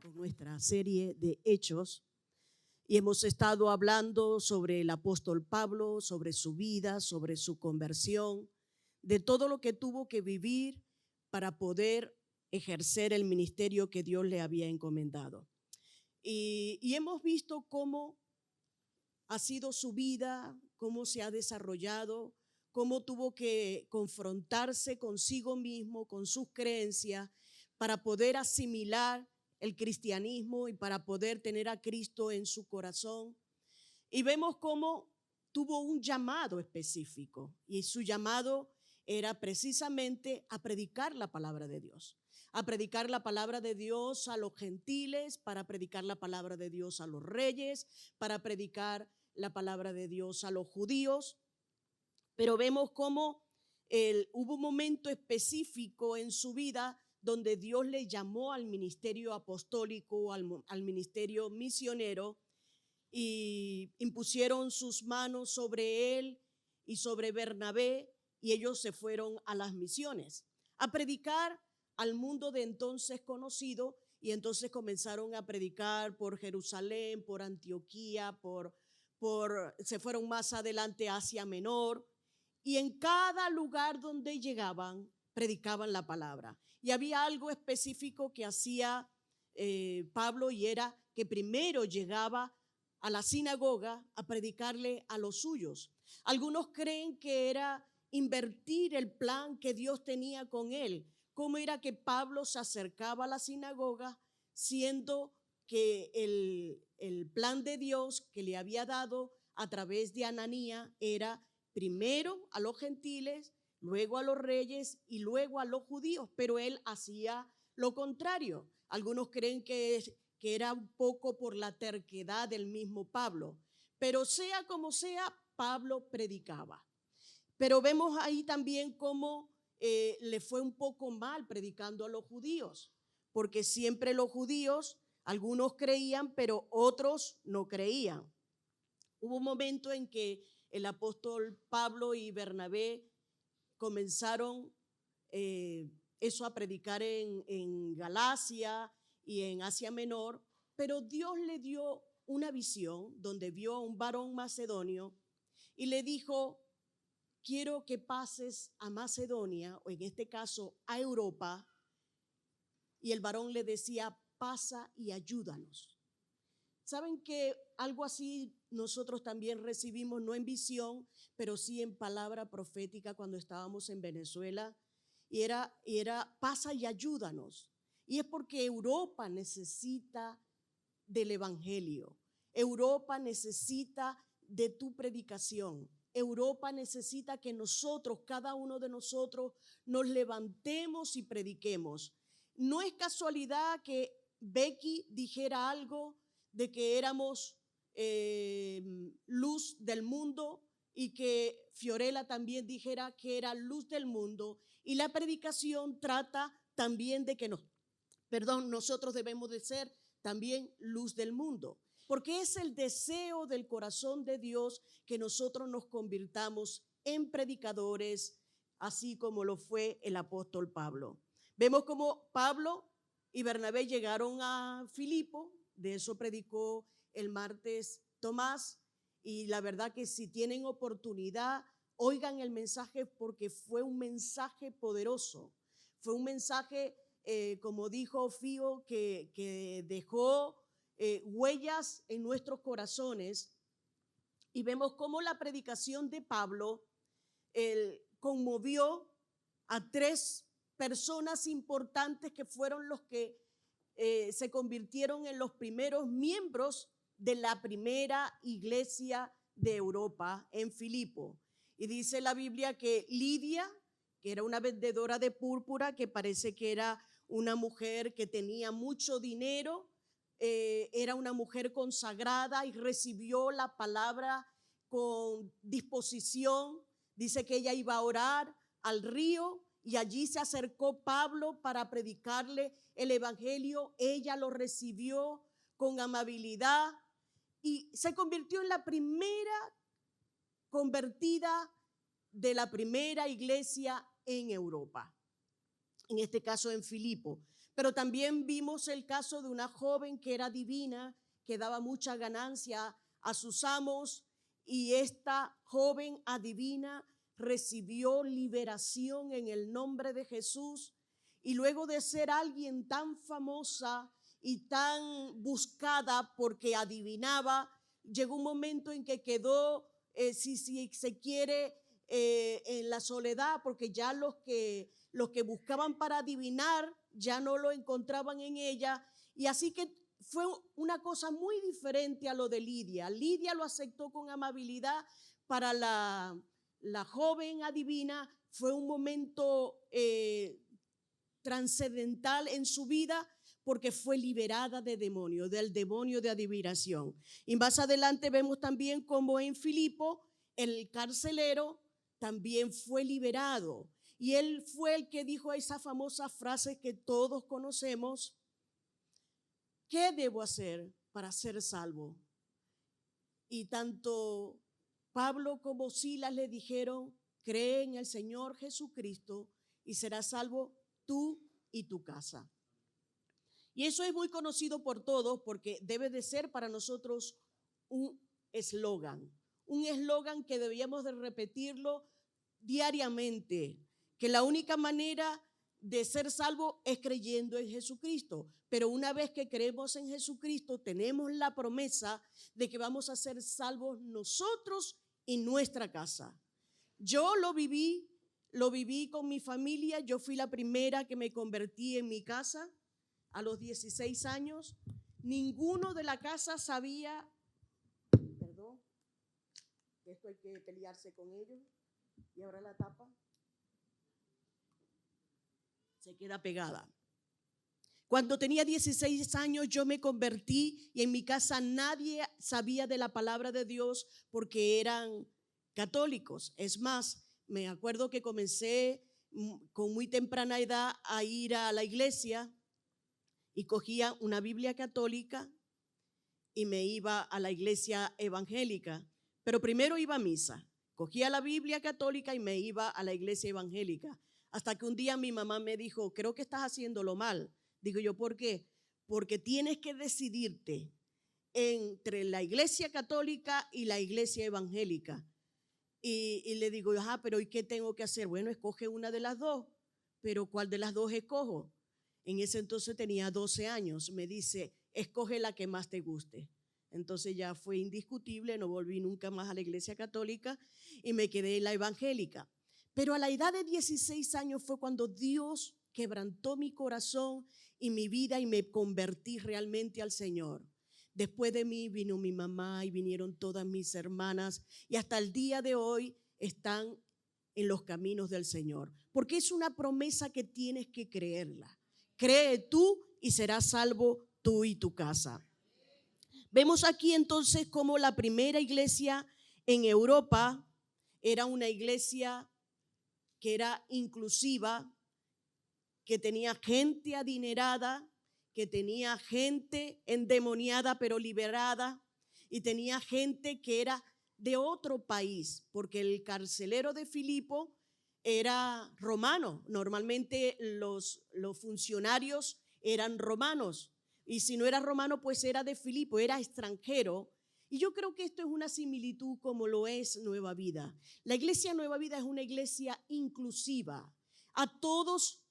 Con nuestra serie de Hechos y hemos estado hablando sobre el apóstol Pablo, sobre su vida, sobre su conversión, de todo lo que tuvo que vivir para poder ejercer el ministerio que Dios le había encomendado. Y hemos visto cómo ha sido su vida, cómo se ha desarrollado, cómo tuvo que confrontarse consigo mismo, con sus creencias, para poder asimilar el cristianismo y para poder tener a Cristo en su corazón. Y vemos cómo tuvo un llamado específico, y su llamado era precisamente a predicar la palabra de Dios, a predicar la palabra de Dios a los gentiles, para predicar la palabra de Dios a los reyes, para predicar la palabra de Dios a los judíos. Pero vemos cómo hubo un momento específico en su vida donde Dios le llamó al ministerio apostólico, al ministerio misionero, y impusieron sus manos sobre él y sobre Bernabé, y ellos se fueron a las misiones a predicar al mundo de entonces conocido. Y entonces comenzaron a predicar por Jerusalén, por Antioquía, se fueron más adelante a Asia Menor, y en cada lugar donde llegaban predicaban la palabra. Y había algo específico que hacía Pablo, y era que primero llegaba a la sinagoga a predicarle a los suyos. Algunos creen que era invertir el plan que Dios tenía con él. ¿Cómo era que Pablo se acercaba a la sinagoga, siendo que el plan de Dios que le había dado a través de Ananías era primero a los gentiles, luego a los reyes y luego a los judíos? Pero él hacía lo contrario. Algunos creen que era un poco por la terquedad del mismo Pablo, pero sea como sea, Pablo predicaba. Pero vemos ahí también cómo le fue un poco mal predicando a los judíos, porque siempre los judíos, algunos creían, pero otros no creían. Hubo un momento en que el apóstol Pablo y Bernabé comenzaron eso a predicar en Galacia y en Asia Menor, pero Dios le dio una visión donde vio a un varón macedonio y le dijo: quiero que pases a Macedonia, o en este caso a Europa. Y el varón le decía: pasa y ayúdanos. ¿Saben que algo así nosotros también recibimos, no en visión, pero sí en palabra profética cuando estábamos en Venezuela? Y era pasa y ayúdanos. Y es porque Europa necesita del evangelio. Europa necesita de tu predicación. Europa necesita que nosotros, cada uno de nosotros, nos levantemos y prediquemos. No es casualidad que Becky dijera algo de que éramos luz del mundo, y que Fiorella también dijera que era luz del mundo. Y la predicación trata también de que nosotros debemos de ser también luz del mundo, porque es el deseo del corazón de Dios que nosotros nos convirtamos en predicadores, así como lo fue el apóstol Pablo. Vemos como Pablo y Bernabé llegaron a Filipo, de eso predicó el martes Tomás, y la verdad que si tienen oportunidad, oigan el mensaje, porque fue un mensaje poderoso, fue un mensaje como dijo Fío, que dejó huellas en nuestros corazones. Y vemos cómo la predicación de Pablo conmovió a 3 personas importantes, que fueron los que se convirtieron en los primeros miembros de la primera iglesia de Europa en Filipo. Y dice la Biblia que Lidia, que era una vendedora de púrpura, que parece que era una mujer que tenía mucho dinero, era una mujer consagrada y recibió la palabra con disposición. Dice que ella iba a orar al río, y allí se acercó Pablo para predicarle el evangelio. Ella lo recibió con amabilidad y se convirtió en la primera convertida de la primera iglesia en Europa, en este caso en Filipo. Pero también vimos el caso de una joven que era divina, que daba mucha ganancia a sus amos, y esta joven adivina recibió liberación en el nombre de Jesús, y luego de ser alguien tan famosa y tan buscada porque adivinaba, llegó un momento en que quedó, si se quiere, en la soledad, porque ya los que buscaban para adivinar ya no lo encontraban en ella, y así que fue una cosa muy diferente a lo de Lidia. Lidia lo aceptó con amabilidad. Para la joven adivina fue un momento trascendental en su vida, porque fue liberada del demonio de adivinación. Y más adelante vemos también como en Filipo el carcelero también fue liberado, y él fue el que dijo esa famosa frase que todos conocemos: ¿qué debo hacer para ser salvo? Y tanto Pablo como Silas le dijeron: cree en el Señor Jesucristo y serás salvo tú y tu casa. Y eso es muy conocido por todos, porque debe de ser para nosotros un eslogan que debíamos de repetirlo diariamente, que la única manera de ser salvo es creyendo en Jesucristo. Pero una vez que creemos en Jesucristo, tenemos la promesa de que vamos a ser salvos nosotros y nuestra casa. Yo lo viví con mi familia. Yo fui la primera que me convertí en mi casa a los 16 años. Ninguno de la casa sabía, perdón, que esto hay que pelearse con ellos. Y ahora la tapa se queda pegada. Cuando tenía 16 años yo me convertí, y en mi casa nadie sabía de la palabra de Dios porque eran católicos. Es más, me acuerdo que comencé con muy temprana edad a ir a la iglesia, y cogía una Biblia católica y me iba a la iglesia evangélica. Pero primero iba a misa, cogía la Biblia católica y me iba a la iglesia evangélica. Hasta que un día mi mamá me dijo: creo que estás haciéndolo mal. Digo yo: ¿por qué? Porque tienes que decidirte entre la iglesia católica y la iglesia evangélica. Y le digo: ajá, pero ¿y qué tengo que hacer? Bueno, escoge una de las dos. Pero ¿cuál de las dos escojo? En ese entonces tenía 12 años. Me dice: escoge la que más te guste. Entonces ya fue indiscutible, no volví nunca más a la iglesia católica y me quedé en la evangélica. Pero a la edad de 16 años fue cuando Dios quebrantó mi corazón y mi vida, y me convertí realmente al Señor. Después de mí vino mi mamá y vinieron todas mis hermanas, y hasta el día de hoy están en los caminos del Señor, porque es una promesa que tienes que creerla. Cree tú y serás salvo tú y tu casa. Vemos aquí entonces cómo la primera iglesia en Europa era una iglesia que era inclusiva, que tenía gente adinerada, que tenía gente endemoniada pero liberada, y tenía gente que era de otro país, porque el carcelero de Filipo era romano. Normalmente los funcionarios eran romanos, y si no era romano, pues era de Filipo, era extranjero. Y yo creo que esto es una similitud como lo es Nueva Vida. La iglesia Nueva Vida es una iglesia inclusiva. A todos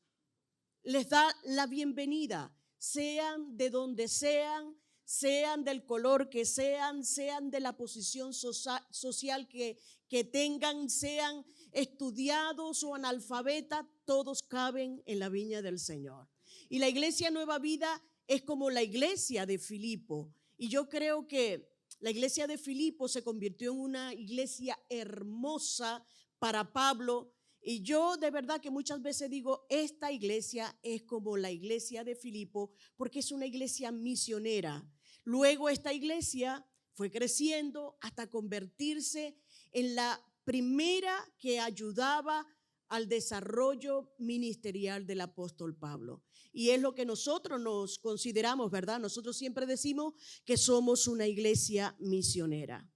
les da la bienvenida, sean de donde sean, sean del color que sean de la posición social que tengan, sean estudiados o analfabetas, todos caben en la viña del Señor. Y la iglesia Nueva Vida es como la iglesia de Filipo. Y yo creo que la iglesia de Filipo se convirtió en una iglesia hermosa para Pablo. Y yo de verdad que muchas veces digo, esta iglesia es como la iglesia de Filipo, porque es una iglesia misionera. Luego esta iglesia fue creciendo hasta convertirse en la primera que ayudaba al desarrollo ministerial del apóstol Pablo. Y es lo que nosotros nos consideramos, ¿verdad? Nosotros siempre decimos que somos una iglesia misionera.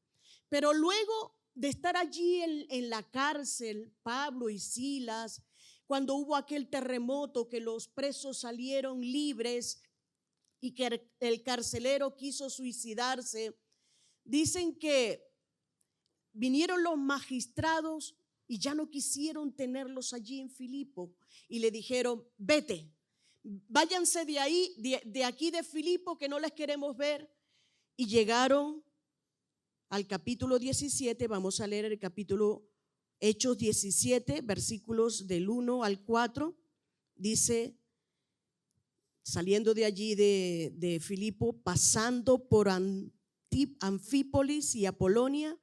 Pero luego de estar allí en la cárcel, Pablo y Silas, cuando hubo aquel terremoto que los presos salieron libres y que el carcelero quiso suicidarse, dicen que vinieron los magistrados y ya no quisieron tenerlos allí en Filipo y le dijeron: vete, váyanse de ahí, de aquí de Filipo, que no les queremos ver. Y llegaron al capítulo 17, vamos a leer el capítulo Hechos 17, versículos del 1 al 4, dice: saliendo de allí de Filipo, pasando por Anfípolis y Apolonia,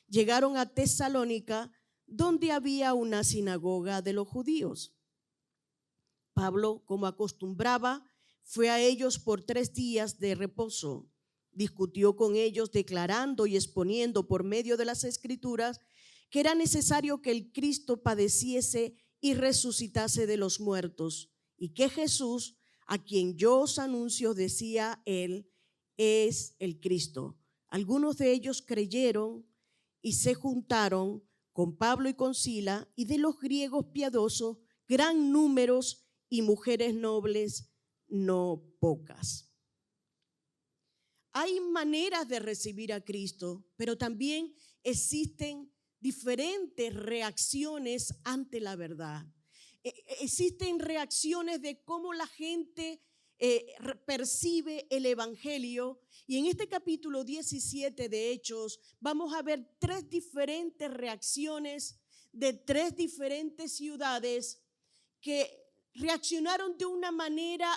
llegaron a Tesalónica, donde había una sinagoga de los judíos. Pablo, como acostumbraba, fue a ellos por 3 días de reposo. Discutió con ellos, declarando y exponiendo por medio de las Escrituras que era necesario que el Cristo padeciese y resucitase de los muertos, y que Jesús, a quien yo os anuncio, decía él, es el Cristo. Algunos de ellos creyeron y se juntaron con Pablo y con Sila, y de los griegos piadosos gran número, y mujeres nobles no pocas. Hay maneras de recibir a Cristo, pero también existen diferentes reacciones ante la verdad. Existen reacciones de cómo la gente percibe el evangelio, y en este capítulo 17 de Hechos vamos a ver 3 diferentes reacciones de 3 diferentes ciudades que reaccionaron de una manera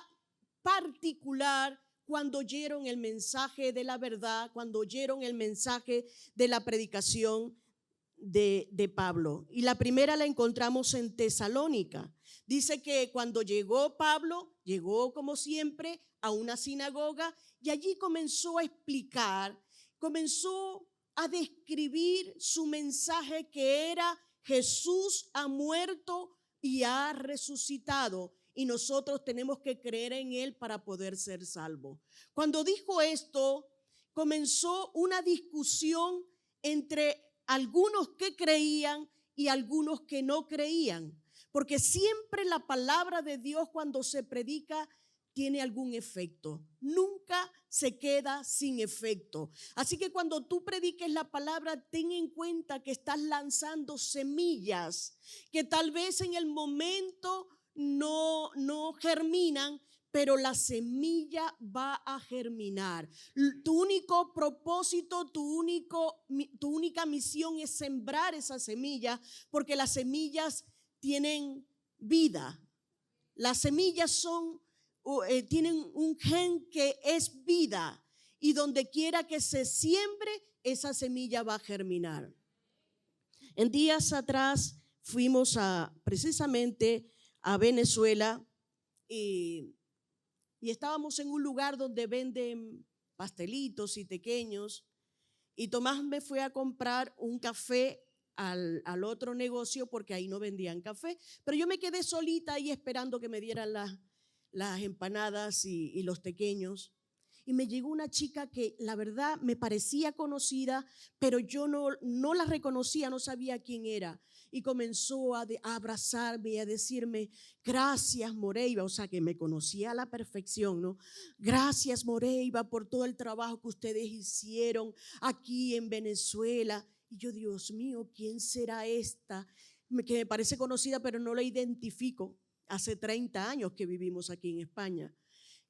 particular cuando oyeron el mensaje de la verdad, cuando oyeron el mensaje de la predicación de Pablo. Y la primera la encontramos en Tesalónica. Dice que cuando llegó Pablo, llegó como siempre a una sinagoga y allí comenzó a explicar, comenzó a describir su mensaje, que era: Jesús ha muerto y ha resucitado, y nosotros tenemos que creer en él para poder ser salvos. Cuando dijo esto, comenzó una discusión entre algunos que creían y algunos que no creían, porque siempre la palabra de Dios, cuando se predica, tiene algún efecto, nunca se queda sin efecto. Así que cuando tú prediques la palabra, ten en cuenta que estás lanzando semillas que tal vez en el momento no germinan, pero la semilla va a germinar. Tu único propósito, tu única misión es sembrar esa semilla, porque las semillas tienen vida. Las semillas tienen un gen que es vida, y donde quiera que se siembre, esa semilla va a germinar. En días atrás fuimos precisamente a Venezuela y estábamos en un lugar donde venden pastelitos y tequeños, y Tomás me fue a comprar un café al otro negocio porque ahí no vendían café, pero yo me quedé solita ahí esperando que me dieran las empanadas y los tequeños. Y me llegó una chica que la verdad me parecía conocida, pero yo no la reconocía, no sabía quién era. Y comenzó a abrazarme y a decirme: gracias, Moreiva, o sea que me conocía a la perfección, ¿no? Gracias, Moreiva, por todo el trabajo que ustedes hicieron aquí en Venezuela. Y yo, Dios mío, ¿quién será esta? Que me parece conocida, pero no la identifico. Hace 30 años que vivimos aquí en España.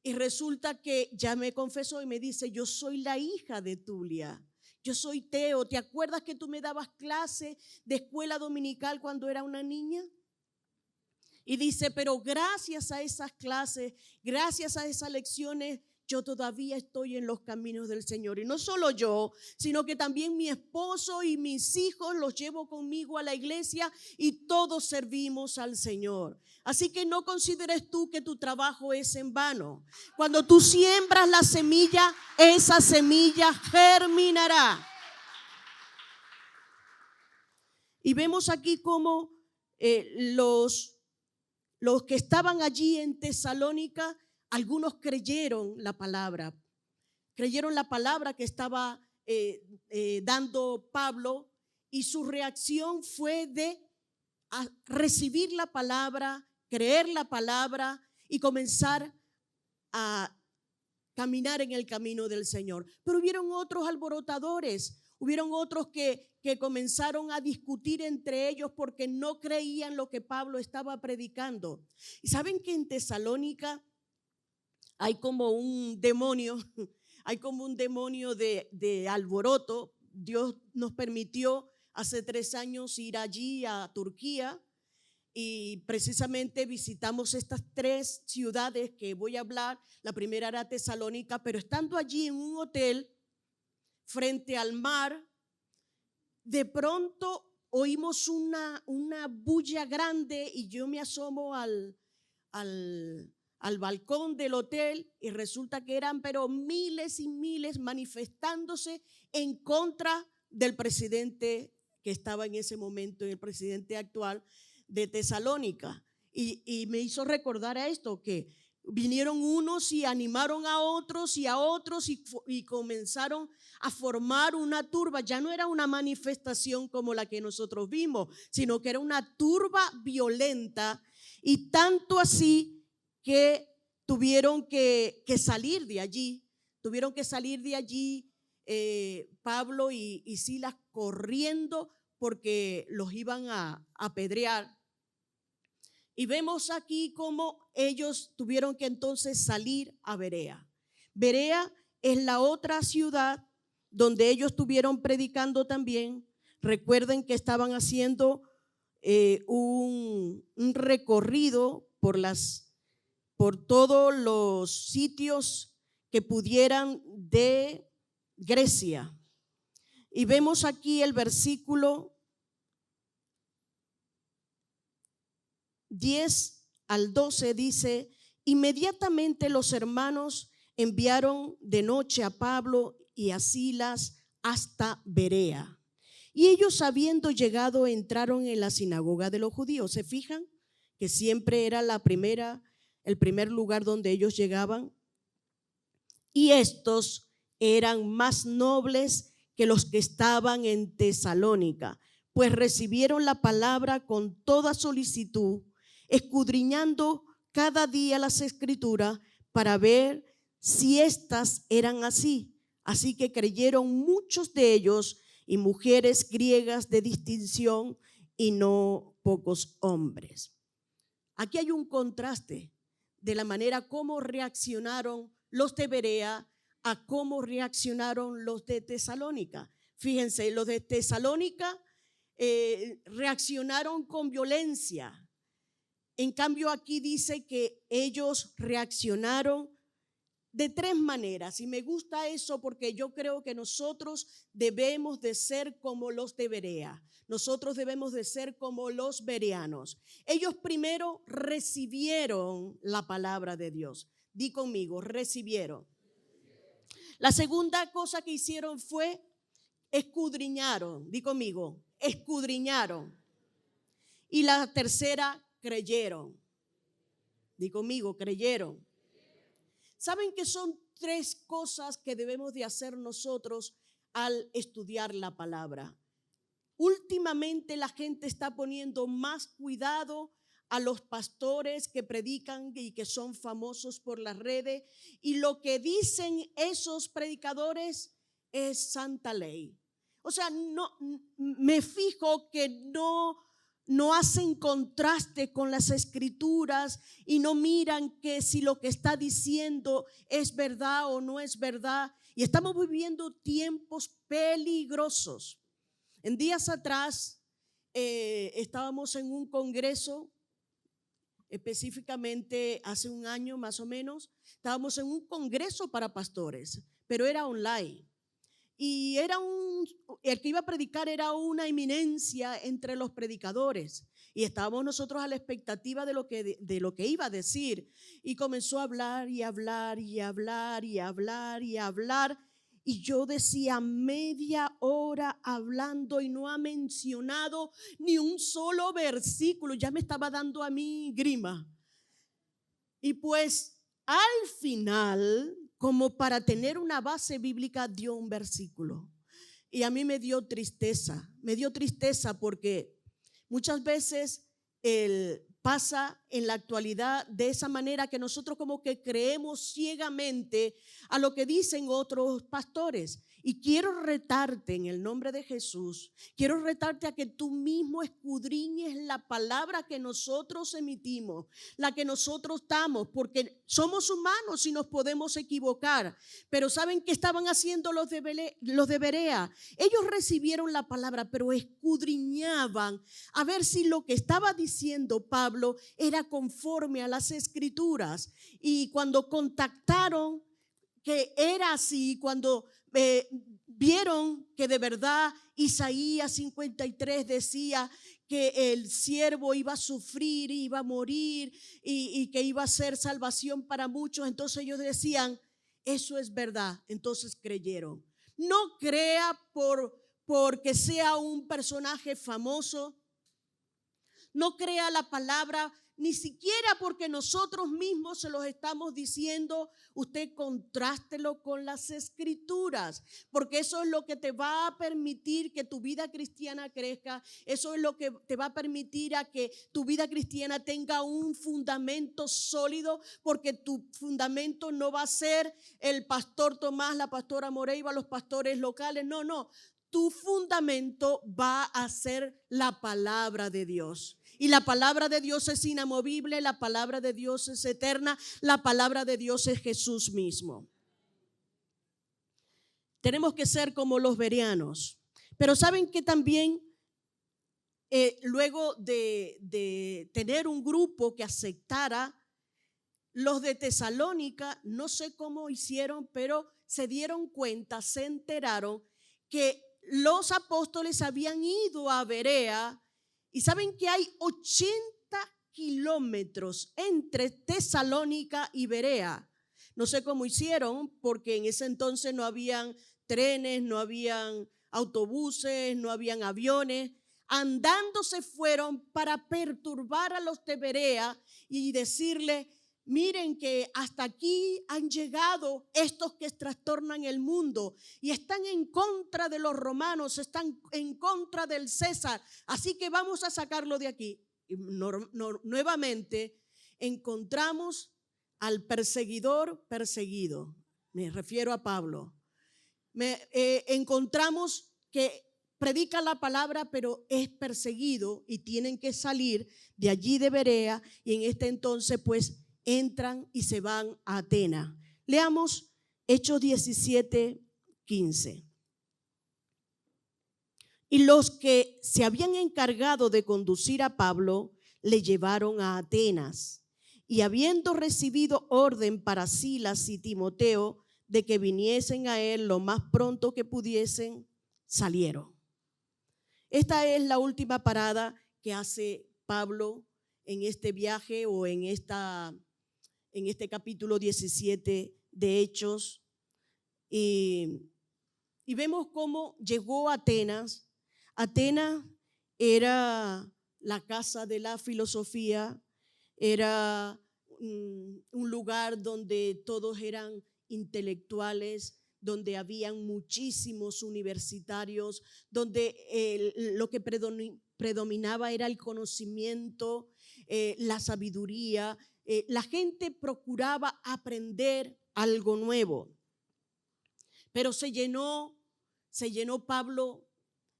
Y resulta que ya me confesó y me dice: yo soy la hija de Tulia, yo soy Teo. ¿Te acuerdas que tú me dabas clase de escuela dominical cuando era una niña? Y dice: pero gracias a esas clases, gracias a esas lecciones, yo todavía estoy en los caminos del Señor. Y no solo yo, sino que también mi esposo y mis hijos los llevo conmigo a la iglesia y todos servimos al Señor. Así que no consideres tú que tu trabajo es en vano. Cuando tú siembras la semilla, esa semilla germinará. Y vemos aquí cómo los que estaban allí en Tesalónica, algunos creyeron la palabra que estaba dando Pablo, y su reacción fue de a recibir la palabra, creer la palabra y comenzar a caminar en el camino del Señor. Pero hubieron otros alborotadores, hubieron otros que comenzaron a discutir entre ellos porque no creían lo que Pablo estaba predicando. Y saben que en Tesalónica hay como un demonio, hay como un demonio de alboroto. Dios nos permitió hace 3 años ir allí a Turquía y precisamente visitamos estas 3 ciudades que voy a hablar. La primera era Tesalónica, pero estando allí en un hotel frente al mar, de pronto oímos una bulla grande y yo me asomo al balcón del hotel y resulta que eran pero miles y miles manifestándose en contra del presidente que estaba en ese momento, el presidente actual de Tesalónica. Y me hizo recordar a esto, que vinieron unos y animaron a otros y comenzaron a formar una turba. Ya no era una manifestación como la que nosotros vimos, sino que era una turba violenta, y tanto así que tuvieron que salir de allí. Pablo y Silas corriendo porque los iban a apedrear. Y vemos aquí cómo ellos tuvieron que entonces salir a Berea. Berea es la otra ciudad donde ellos estuvieron predicando también. Recuerden que estaban haciendo un recorrido por todos los sitios que pudieran de Grecia. Y vemos aquí el versículo 10 al 12 dice: inmediatamente los hermanos enviaron de noche a Pablo y a Silas hasta Berea. Y ellos, habiendo llegado, entraron en la sinagoga de los judíos. ¿Se fijan? Que siempre era el primer lugar donde ellos llegaban. Y estos eran más nobles que los que estaban en Tesalónica, pues recibieron la palabra con toda solicitud, escudriñando cada día las escrituras para ver si éstas eran así. Así que creyeron muchos de ellos, y mujeres griegas de distinción, y no pocos hombres. Aquí hay un contraste de la manera como reaccionaron los de Berea a cómo reaccionaron los de Tesalónica. Fíjense, los de Tesalónica reaccionaron con violencia. En cambio, aquí dice que ellos reaccionaron de 3 maneras, y me gusta eso porque yo creo que nosotros debemos de ser como los de Berea. Nosotros debemos de ser como los bereanos. Ellos primero recibieron la palabra de Dios. Di conmigo, recibieron. La segunda cosa que hicieron fue escudriñaron. Di conmigo, escudriñaron. Y la tercera, creyeron. Di conmigo, creyeron. ¿Saben que son 3 cosas que debemos de hacer nosotros al estudiar la palabra? Últimamente la gente está poniendo más cuidado a los pastores que predican y que son famosos por las redes, y lo que dicen esos predicadores es santa ley. O sea, no, me fijo que no hacen contraste con las escrituras y no miran que si lo que está diciendo es verdad o no es verdad. Y estamos viviendo tiempos peligrosos. En días atrás estábamos en un congreso, específicamente hace un año más o menos, estábamos en un congreso para pastores, pero era online. Y el que iba a predicar era una eminencia entre los predicadores. Y estábamos nosotros a la expectativa de lo que iba a decir. Y comenzó a hablar y hablar y hablar y hablar y hablar. Y yo decía, media hora hablando y no ha mencionado ni un solo versículo. Ya me estaba dando a mí grima. Y pues al final, como para tener una base bíblica, dio un versículo. Y a mí me dio tristeza porque Muchas veces pasa en la actualidad de esa manera que nosotros como que creemos ciegamente a lo que dicen otros pastores. Y quiero retarte en el nombre de Jesús, quiero retarte a que tú mismo escudriñes la palabra que nosotros emitimos, la que nosotros damos, porque somos humanos y nos podemos equivocar. Pero ¿saben qué estaban haciendo los de Berea? Ellos recibieron la palabra, pero escudriñaban a ver si lo que estaba diciendo Pablo era conforme a las Escrituras. Y cuando contactaron que era así, cuando vieron que de verdad Isaías 53 decía que el siervo iba a sufrir, iba a morir y que iba a ser salvación para muchos, entonces ellos decían, eso es verdad. Entonces creyeron. No crea porque sea un personaje famoso, no crea la palabra, ni siquiera porque nosotros mismos se los estamos diciendo. Usted contrástelo con las Escrituras, porque eso es lo que te va a permitir que tu vida cristiana crezca. Eso es lo que te va a permitir a que tu vida cristiana tenga un fundamento sólido, porque tu fundamento no va a ser el pastor Tomás, la pastora Moreiva, los pastores locales. No. Tu fundamento va a ser la palabra de Dios. Y la palabra de Dios es inamovible, la palabra de Dios es eterna, la palabra de Dios es Jesús mismo. Tenemos que ser como los bereanos. Pero ¿saben que también luego de tener un grupo que aceptara, los de Tesalónica, no sé cómo hicieron, pero se dieron cuenta, se enteraron que los apóstoles habían ido a Berea? Y saben que hay 80 kilómetros entre Tesalónica y Berea. No sé cómo hicieron, porque en ese entonces no habían trenes, no habían autobuses, no habían aviones. Andando se fueron para perturbar a los de Berea y decirle, miren que hasta aquí han llegado estos que trastornan el mundo y están en contra de los romanos, están en contra del César, así que vamos a sacarlo de aquí. Y nuevamente encontramos al perseguidor perseguido, me refiero a Pablo. Encontramos que predica la palabra, pero es perseguido y tienen que salir de allí de Berea, y en este entonces pues entran y se van a Atenas. Leamos Hechos 17:15. Y los que se habían encargado de conducir a Pablo le llevaron a Atenas. Y habiendo recibido orden para Silas y Timoteo de que viniesen a él lo más pronto que pudiesen, salieron. Esta es la última parada que hace Pablo en este viaje o en este capítulo 17 de Hechos, y vemos cómo llegó a Atenas. Atenas era la casa de la filosofía, era un lugar donde todos eran intelectuales, donde habían muchísimos universitarios, donde lo que predominaba era el conocimiento, la sabiduría. La gente procuraba aprender algo nuevo. Pero se llenó Pablo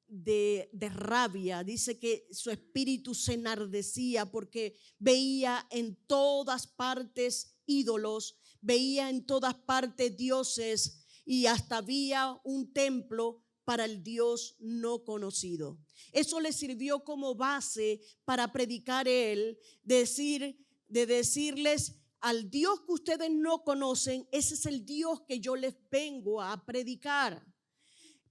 de rabia. Dice que su espíritu se enardecía porque veía en todas partes ídolos, veía en todas partes dioses, y hasta había un templo para el Dios no conocido. Eso le sirvió como base para predicar él, de decirles: al Dios que ustedes no conocen, ese es el Dios que yo les vengo a predicar.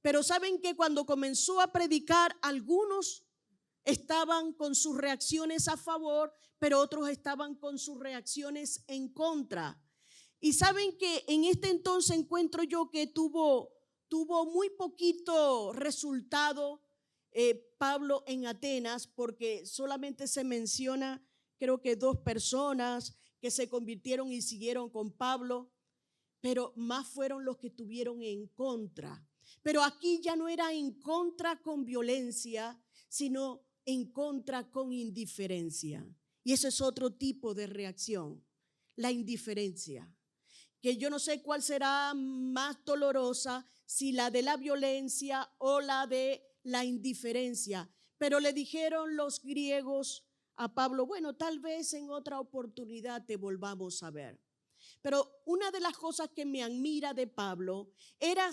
Pero saben que cuando comenzó a predicar, algunos estaban con sus reacciones a favor, pero otros estaban con sus reacciones en contra. Y saben que en este entonces encuentro yo que tuvo muy poquito resultado Pablo en Atenas, porque solamente se menciona, creo que 2 personas que se convirtieron y siguieron con Pablo, pero más fueron los que tuvieron en contra. Pero aquí ya no era en contra con violencia, sino en contra con indiferencia. Y ese es otro tipo de reacción, la indiferencia. Que yo no sé cuál será más dolorosa, si la de la violencia o la de la indiferencia. Pero le dijeron los griegos a Pablo, bueno, tal vez en otra oportunidad te volvamos a ver. Pero una de las cosas que me admira de Pablo era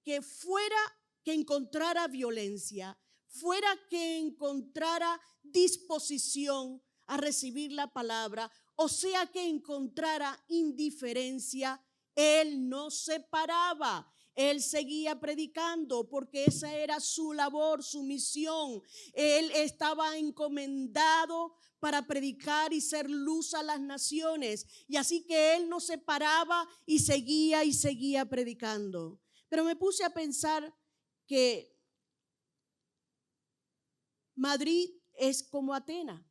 que fuera que encontrara violencia, fuera que encontrara disposición a recibir la palabra, o sea que encontrara indiferencia, él no se paraba. Él seguía predicando porque esa era su labor, su misión. Él estaba encomendado para predicar y ser luz a las naciones. Y así que él no se paraba y seguía predicando. Pero me puse a pensar que Madrid es como Atenas.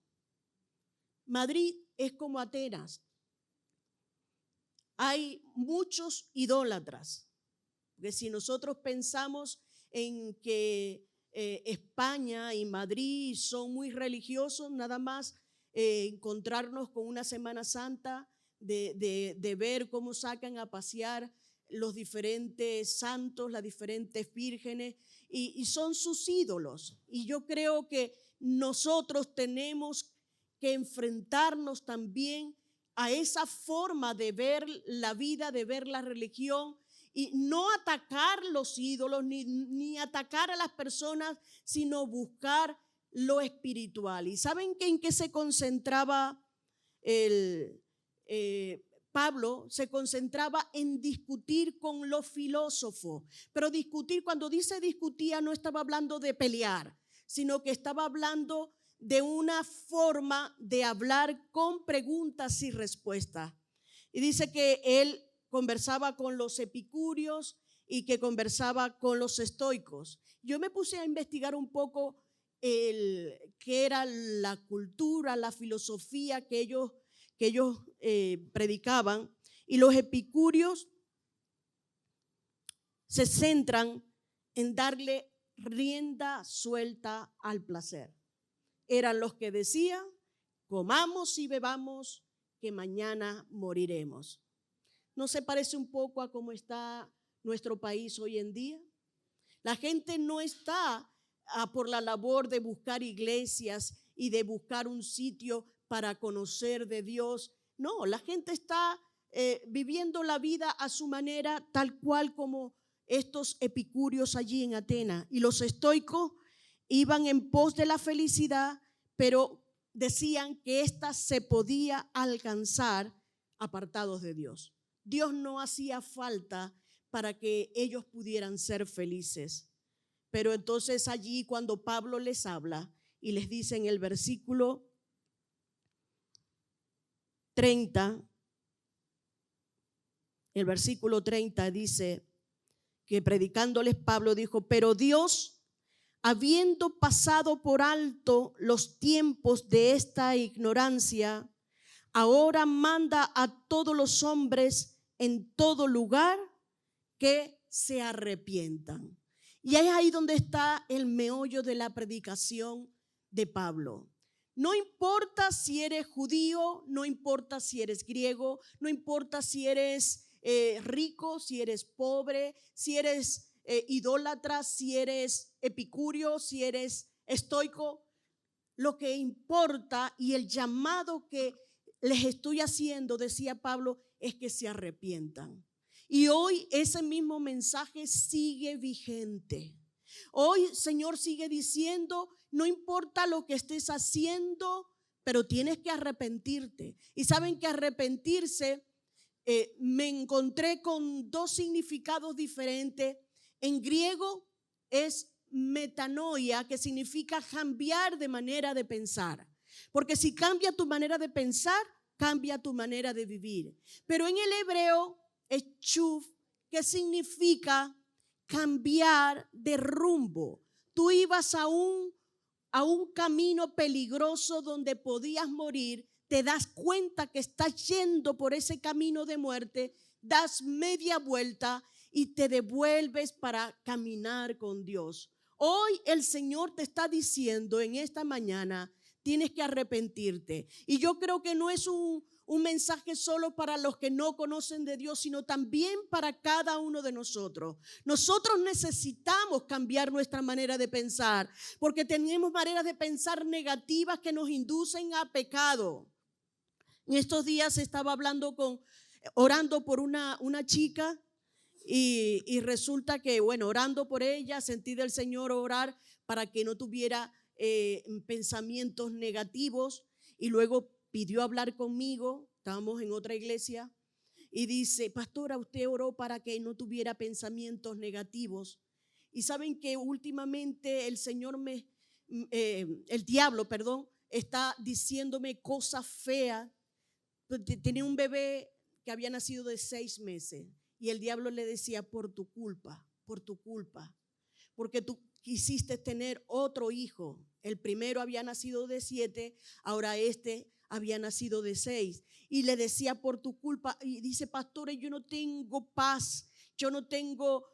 Madrid es como Atenas. Hay muchos idólatras. Porque si nosotros pensamos en que España y Madrid son muy religiosos, nada más encontrarnos con una Semana Santa, de ver cómo sacan a pasear los diferentes santos, las diferentes vírgenes, y son sus ídolos. Y yo creo que nosotros tenemos que enfrentarnos también a esa forma de ver la vida, de ver la religión, y no atacar los ídolos ni atacar a las personas, sino buscar lo espiritual. ¿Y saben en qué se concentraba Pablo? Se concentraba en discutir con los filósofos. Pero discutir, cuando dice discutía, no estaba hablando de pelear, sino que estaba hablando de una forma de hablar con preguntas y respuestas. Y dice que él conversaba con los epicúreos y que conversaba con los estoicos. Yo me puse a investigar un poco qué era la cultura, la filosofía que ellos predicaban. Y los epicúreos se centran en darle rienda suelta al placer. Eran los que decían, comamos y bebamos, que mañana moriremos. ¿No se parece un poco a cómo está nuestro país hoy en día? La gente no está por la labor de buscar iglesias y de buscar un sitio para conocer de Dios. No, la gente está viviendo la vida a su manera, tal cual como estos epicúreos allí en Atenas. Y los estoicos iban en pos de la felicidad, pero decían que ésta se podía alcanzar apartados de Dios. Dios no hacía falta para que ellos pudieran ser felices. Pero entonces allí cuando Pablo les habla y les dice en el versículo 30, el versículo 30 dice que predicándoles Pablo dijo, pero Dios, habiendo pasado por alto los tiempos de esta ignorancia, ahora manda a todos los hombres en todo lugar que se arrepientan. Y es ahí donde está el meollo de la predicación de Pablo. No importa si eres judío, no importa si eres griego, no importa si eres rico, si eres pobre, si eres idólatra, si eres epicúreo, si eres estoico. Lo que importa y el llamado que les estoy haciendo, decía Pablo, es que se arrepientan. Y hoy ese mismo mensaje sigue vigente. Hoy, Señor, sigue diciendo, no importa lo que estés haciendo, pero tienes que arrepentirte. Y saben que arrepentirse, me encontré con dos significados diferentes. En griego es metanoia, que significa cambiar de manera de pensar. Porque si cambia tu manera de pensar, cambia tu manera de vivir. Pero en el hebreo es chuv, que significa cambiar de rumbo. Tú ibas a un camino peligroso donde podías morir, te das cuenta que estás yendo por ese camino de muerte, das media vuelta y te devuelves para caminar con Dios. Hoy el Señor te está diciendo en esta mañana, tienes que arrepentirte. Y yo creo que no es un mensaje solo para los que no conocen de Dios, sino también para cada uno de nosotros. Nosotros necesitamos cambiar nuestra manera de pensar, porque tenemos maneras de pensar negativas que nos inducen a pecado. En estos días estaba orando por una chica y resulta que, orando por ella, sentí del Señor orar para que no tuviera pensamientos negativos, y luego pidió hablar conmigo. Estábamos en otra iglesia y dice: pastora, usted oró para que no tuviera pensamientos negativos. Y saben que últimamente el diablo, está diciéndome cosas feas. Tenía un bebé que había nacido de 6 meses y el diablo le decía: por tu culpa, porque tú quisiste tener otro hijo. El primero había nacido de 7, ahora este había nacido de 6. Y le decía: por tu culpa. Y dice: pastora, yo no tengo paz, yo no tengo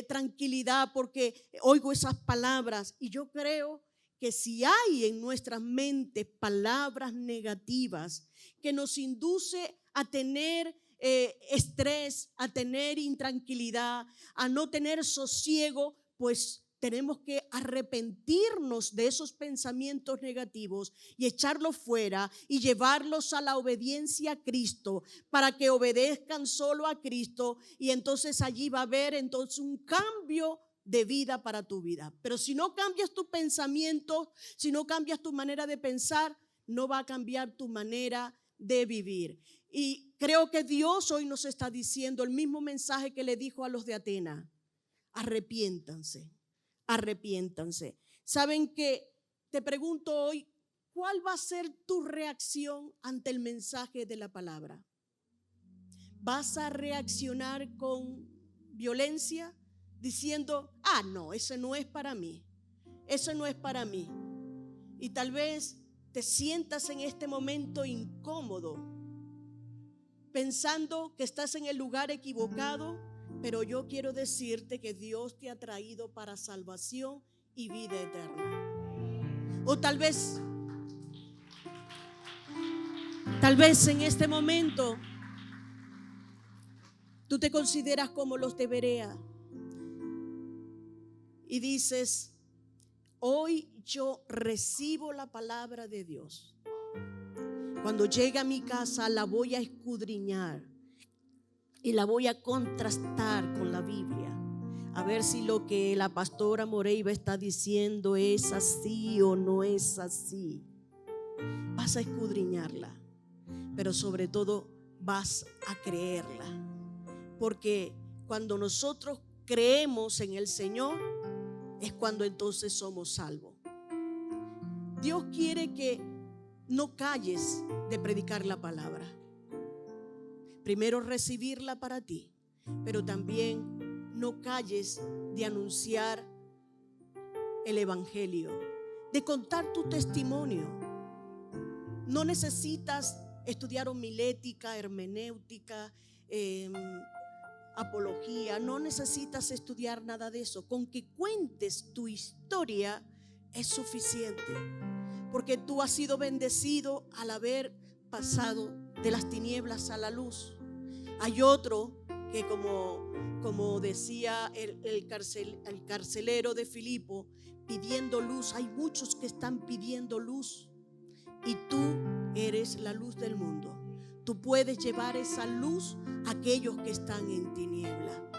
tranquilidad porque oigo esas palabras. Y yo creo que si hay en nuestras mentes palabras negativas que nos induce a tener estrés, a tener intranquilidad, a no tener sosiego, pues tenemos que arrepentirnos de esos pensamientos negativos y echarlos fuera y llevarlos a la obediencia a Cristo, para que obedezcan solo a Cristo, y entonces allí va a haber entonces un cambio de vida para tu vida. Pero si no cambias tus pensamientos, si no cambias tu manera de pensar, no va a cambiar tu manera de vivir. Y creo que Dios hoy nos está diciendo el mismo mensaje que le dijo a los de Atenas: arrepiéntanse. Saben que te pregunto hoy, ¿cuál va a ser tu reacción ante el mensaje de la palabra? ¿Vas a reaccionar con violencia diciendo: no, eso no es para mí, y tal vez te sientas en este momento incómodo, pensando que estás en el lugar equivocado? Pero yo quiero decirte que Dios te ha traído para salvación y vida eterna. O tal vez en este momento tú te consideras como los de Berea y dices: hoy yo recibo la palabra de Dios. Cuando llegue a mi casa la voy a escudriñar y la voy a contrastar con la Biblia, a ver si lo que la pastora Moreiva está diciendo es así o no es así. Vas a escudriñarla, pero sobre todo vas a creerla, porque cuando nosotros creemos en el Señor es cuando entonces somos salvos. Dios quiere que no calles de predicar la palabra. Primero recibirla para ti, pero también no calles de anunciar el evangelio, de contar tu testimonio. No necesitas estudiar homilética, hermenéutica, apología, no necesitas estudiar nada de eso. Con que cuentes tu historia es suficiente, porque tú has sido bendecido al haber pasado de las tinieblas a la luz. Hay otro que, como decía el carcelero de Filipo, pidiendo luz. Hay muchos que están pidiendo luz, y tú eres la luz del mundo. Tú puedes llevar esa luz a aquellos que están en tiniebla.